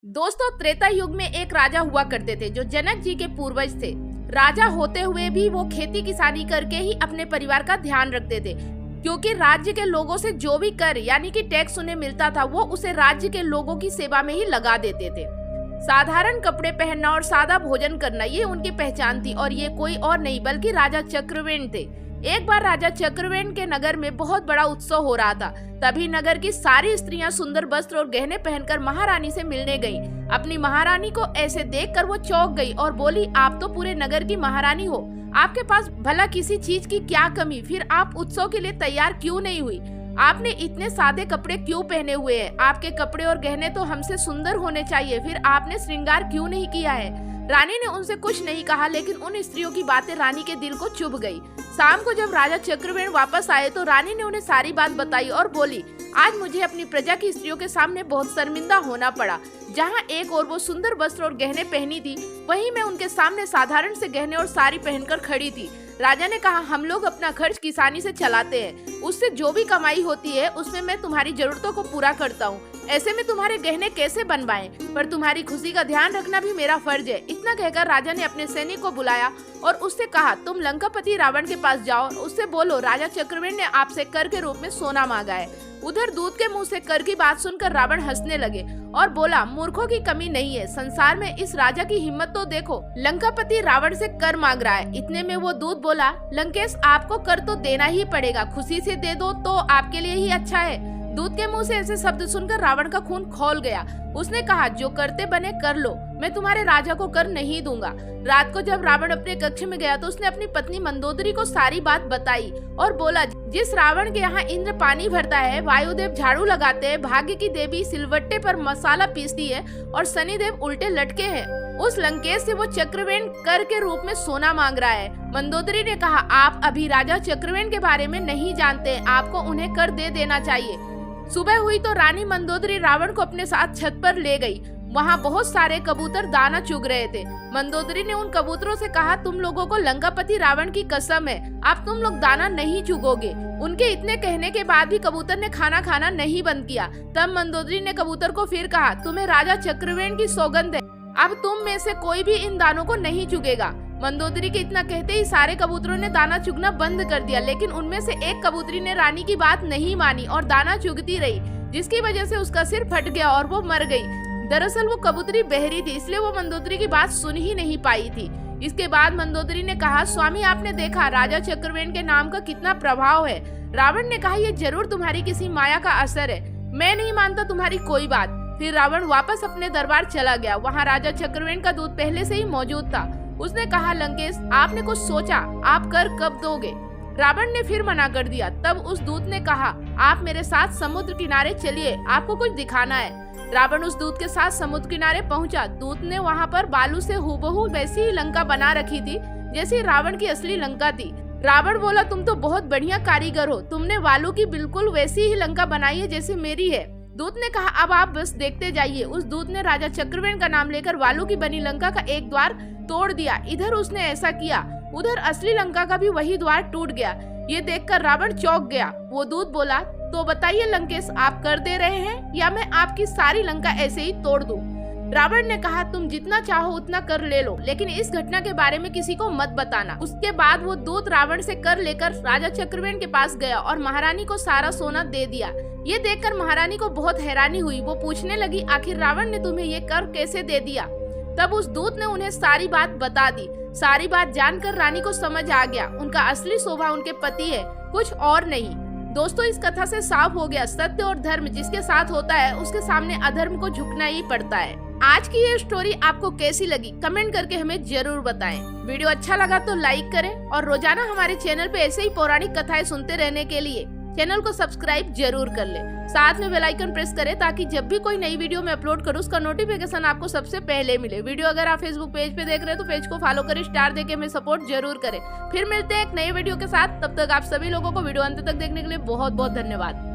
दोस्तों, त्रेता युग में एक राजा हुआ करते थे जो जनक जी के पूर्वज थे। राजा होते हुए भी वो खेती किसानी करके ही अपने परिवार का ध्यान रखते थे, क्योंकि राज्य के लोगों से जो भी कर यानी कि टैक्स उन्हें मिलता था वो उसे राज्य के लोगों की सेवा में ही लगा देते थे। साधारण कपड़े पहनना और सादा भोजन करना ये उनकी पहचान थी और ये कोई और नहीं बल्कि राजा चक्रवेण थे। एक बार राजा चक्रवेण के नगर में बहुत बड़ा उत्सव हो रहा था। तभी नगर की सारी स्त्रियां सुंदर वस्त्र और गहने पहनकर महारानी से मिलने गईं। अपनी महारानी को ऐसे देखकर वो चौंक गई और बोली, आप तो पूरे नगर की महारानी हो, आपके पास भला किसी चीज की क्या कमी? फिर आप उत्सव के लिए तैयार क्यों नहीं हुई? आपने इतने सादे कपड़े क्यों पहने हुए हैं? आपके कपड़े और गहने तो हमसे सुंदर होने चाहिए, फिर आपने श्रृंगार क्यों नहीं किया है? रानी ने उनसे कुछ नहीं कहा, लेकिन उन स्त्रियों की बातें रानी के दिल को चुभ गई। शाम को जब राजा चक्रवेण वापस आए तो रानी ने उन्हें सारी बात बताई और बोली, आज मुझे अपनी प्रजा की स्त्रियों के सामने बहुत शर्मिंदा होना पड़ा। जहाँ एक और वो सुंदर वस्त्र और गहने पहनी थी, वहीं मैं उनके सामने साधारण से गहने और साड़ी पहनकर खड़ी थी। राजा ने कहा, हम लोग अपना खर्च किसानी से चलाते हैं, उससे जो भी कमाई होती है उसमें मैं तुम्हारी जरूरतों को पूरा करता हूँ। ऐसे में तुम्हारे गहने कैसे बनवाएं? पर तुम्हारी खुशी का ध्यान रखना भी मेरा फर्ज है। इतना कहकर राजा ने अपने सैनिक को बुलाया और उससे कहा, तुम लंकापति रावण के पास जाओ और उससे बोलो, राजा चक्रवेण ने आपसे कर के रूप में सोना मांगा है। उधर दूत के मुंह से कर की बात सुनकर रावण हंसने लगे और बोला, मूर्खों की कमी नहीं है संसार में, इस राजा की हिम्मत तो देखो, लंकापति रावण से कर मांग रहा है। इतने में वो दूत बोला, लंकेश आपको कर तो देना ही पड़ेगा, खुशी से दे दो तो आपके लिए ही अच्छा है। दूत के मुंह से ऐसे शब्द सुनकर रावण का खून खौल गया। उसने कहा, जो करते बने कर लो, मैं तुम्हारे राजा को कर नहीं दूंगा। रात को जब रावण अपने कक्ष में गया तो उसने अपनी पत्नी मंदोदरी को सारी बात बताई और बोला, जिस रावण के यहाँ इंद्र पानी भरता है, वायुदेव झाड़ू लगाते हैं, भाग्य की देवी सिलवट्टे पर मसाला पीसती है और शनिदेव उल्टे लटके हैं, उस लंकेश से वो चक्रवेण कर के रूप में सोना मांग रहा है। मंदोदरी ने कहा, आप अभी राजा चक्रवेण के बारे में नहीं जानते, आपको उन्हें कर दे देना चाहिए। सुबह हुई तो रानी मंदोदरी रावण को अपने साथ छत पर ले गई। वहाँ बहुत सारे कबूतर दाना चुग रहे थे। मंदोदरी ने उन कबूतरों से कहा, तुम लोगों को लंकापति रावण की कसम है, अब तुम लोग दाना नहीं चुगोगे। उनके इतने कहने के बाद भी कबूतर ने खाना खाना नहीं बंद किया। तब मंदोदरी ने कबूतर को फिर कहा, तुम्हें राजा चक्रवेण की सौगंध है, अब तुम में से कोई भी इन दानों को नहीं चुगेगा। मंदोदरी के इतना कहते ही सारे कबूतरों ने दाना चुगना बंद कर दिया, लेकिन उनमें से एक कबूतरी ने रानी की बात नहीं मानी और दाना चुगती रही, जिसकी वजह से उसका सिर फट गया और वो मर गई। दरअसल वो कबूतरी बहरी थी, इसलिए वो मंदोदरी की बात सुन ही नहीं पाई थी। इसके बाद मंदोदरी ने कहा, स्वामी आपने देखा राजा चक्रवेण के नाम का कितना प्रभाव है। रावण ने कहा, ये जरूर तुम्हारी किसी माया का असर है, मैं नहीं मानता तुम्हारी कोई बात। फिर रावण वापस अपने दरबार चला गया। वहाँ राजा चक्रवेण का दूत पहले से ही मौजूद था। उसने कहा, लंकेश आपने कुछ सोचा, आप कर कब दोगे? रावण ने फिर मना कर दिया। तब उस दूत ने कहा, आप मेरे साथ समुद्र किनारे चलिए, आपको कुछ दिखाना है। रावण उस दूत के साथ समुद्र किनारे पहुंचा। दूत ने वहां पर बालू से हूबहू वैसी ही लंका बना रखी थी जैसी रावण की असली लंका थी। रावण बोला, तुम तो बहुत बढ़िया कारीगर हो, तुमने बालू की बिल्कुल वैसी ही लंका बनाई है जैसे मेरी है। दूत ने कहा, अब आप बस देखते जाइए। उस दूत ने राजा चक्रवेण का नाम लेकर बालू की बनी लंका का एक द्वार तोड़ दिया। इधर उसने ऐसा किया, उधर असली लंका का भी वही द्वार टूट गया। ये देखकर रावण चौंक गया। वो दूत बोला, तो बताइए लंकेश, आप कर दे रहे हैं या मैं आपकी सारी लंका ऐसे ही तोड़ दूं? रावण ने कहा, तुम जितना चाहो उतना कर ले लो, लेकिन इस घटना के बारे में किसी को मत बताना। उसके बाद वो दूत रावण से कर लेकर राजा चक्रवेण के पास गया और महारानी को सारा सोना दे दिया। ये देखकर महारानी को बहुत हैरानी हुई। वो पूछने लगी, आखिर रावण ने तुम्हें ये कर कैसे दे दिया? तब उस दूत ने उन्हें सारी बात बता दी। सारी बात जानकर रानी को समझ आ गया, उनका असली शोभा उनके पति है, कुछ और नहीं। दोस्तों, इस कथा से साफ हो गया, सत्य और धर्म जिसके साथ होता है उसके सामने अधर्म को झुकना ही पड़ता है। आज की ये स्टोरी आपको कैसी लगी कमेंट करके हमें जरूर बताएं। वीडियो अच्छा लगा तो लाइक करें और रोजाना हमारे चैनल पे ऐसे ही पौराणिक कथाएं सुनते रहने के लिए चैनल को सब्सक्राइब जरूर कर ले। साथ में बेल आइकन प्रेस करें ताकि जब भी कोई नई वीडियो मैं अपलोड करूं उसका नोटिफिकेशन आपको सबसे पहले मिले। वीडियो अगर आप फेसबुक पेज पे देख रहे हैं तो पेज को फॉलो करें, स्टार देके हमें सपोर्ट जरूर करें। फिर मिलते हैं एक नई वीडियो के साथ, तब तक आप सभी लोगों को वीडियो अंत तक देखने के लिए बहुत बहुत धन्यवाद।